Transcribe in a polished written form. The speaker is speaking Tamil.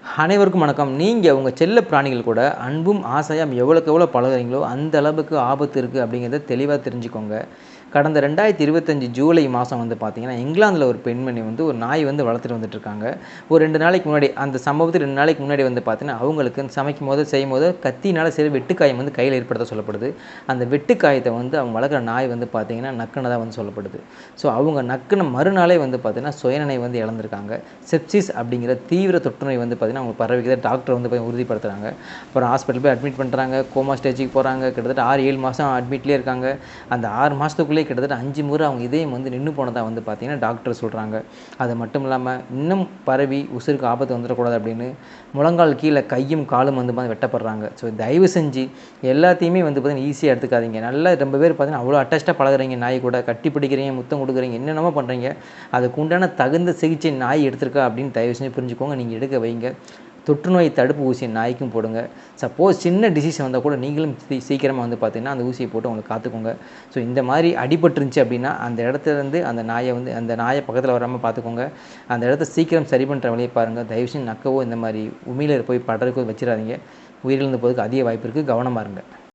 அனைவருக்கும் வணக்கம். நீங்க உங்க செல்ல பிராணிகள் கூட அன்பும், ஆசையும் எவ்வளோக்கு எவ்வளோ பழகுறீங்களோ, அந்த அளவுக்கு ஆபத்து இருக்கு அப்படிங்கிறத தெளிவா தெரிஞ்சுக்கோங்க. கடந்த 2025 ஜூலை மாதம் வந்து பார்த்தீங்கன்னா, இங்கிலாந்தில ஒரு பெண்மணி வந்து ஒரு நாய் வந்து வளர்த்துட்டு வந்துட்டுருக்காங்க. ஒரு 2 நாளைக்கு முன்னாடி அந்த சம்பவத்துக்கு 2 நாளைக்கு முன்னாடி வந்து பார்த்தீங்கன்னா, அவங்களுக்கு சமைக்கும்போது, செய்யும்போது கத்தியினால சில வெட்டுக்காயம் வந்து கையில ஏற்பட்டதா சொல்லப்படுது. அந்த வெட்டுக்காயத்த வந்து அவங்க வளர்க்குற நாய் வந்து பார்த்தீங்கன்னா, நக்குனதா வந்து சொல்லப்படுது. ஸோ அவங்க நக்குன மறுநாளே வந்து பார்த்தீங்கன்னா, சுயநினைவு வந்து இழந்திருக்காங்க. செப்சிஸ் அப்படிங்கிற தீவிர தொற்றுநோய் வந்து பார்த்தீங்கன்னா, அவங்களுக்கு பரவிக்கிது. டாக்டர் வந்து போய் உறுதிப்படுத்துறாங்க. அப்புறம் ஹாஸ்பிட்டல் போய் அட்மிட் பண்ணுறாங்க. கோமா ஸ்டேஜுக்கு போகிறாங்க. கிட்டத்தட்ட 6, 7 மாதம் அட்மிட்லேயே இருக்காங்க. அந்த 6 மாதத்துக்குள்ளேயே கிட்டத்தட்ட 5 முறை அவங்க இதயம் வந்து நின்று போனதா வந்து பார்த்தீங்கன்னா, டாக்டர் சொல்கிறாங்க. அது மட்டும் இல்லாமல் இன்னும் பரவி உசுருக்கு ஆபத்து வந்துடக்கூடாது அப்படின்னு முழங்கால் கீழே கையும் காலும் வந்து வெட்டப்படுறாங்க. ஸோ தயவு செஞ்சு எல்லாத்தையுமே வந்து பார்த்தீங்கன்னா ஈஸியாக எடுத்துக்காதீங்க. நல்லா ரொம்ப பேர் பார்த்தீங்கன்னா அவ்வளோ அட்டாச்சாக பழகுறீங்க நாய் கூட. கட்டி பிடிக்கிறீங்க, முத்தம் கொடுக்குறீங்க, என்னென்னமோ பண்ணுறீங்க. அதுக்கு உண்டான தகுந்த சிகிச்சை நாய் எடுத்திருக்கா அப்படின்னு தயவு செஞ்சு புரிஞ்சுக்கோங்க. நீங்கள் எடுக்க வைங்க. தொற்றுநோய் தடுப்பு ஊசியை நாய்க்கும் போடுங்க. சப்போஸ் சின்ன டிசீஸ் வந்தால் கூட நீங்களும் சீக்கிரமாக வந்து பார்த்தீங்கன்னா அந்த ஊசியை போட்டு அவங்களை காத்துக்கோங்க. ஸோ இந்த மாதிரி அடிபட்டுருந்துச்சு அப்படின்னா அந்த இடத்துலேருந்து அந்த நாயை பக்கத்தில் வராமல் பார்த்துக்கோங்க. அந்த இடத்த சீக்கிரம் சரி பண்ணுற வழியை பாருங்கள். தயவுசெய்து நக்கவோ இந்த மாதிரி உமிழர் போய் படருக்கோ வச்சிடாதீங்க. உயிரிழந்து போகிறதுக்கு அதிக வாய்ப்பு இருக்குது. கவனமாக இருங்க.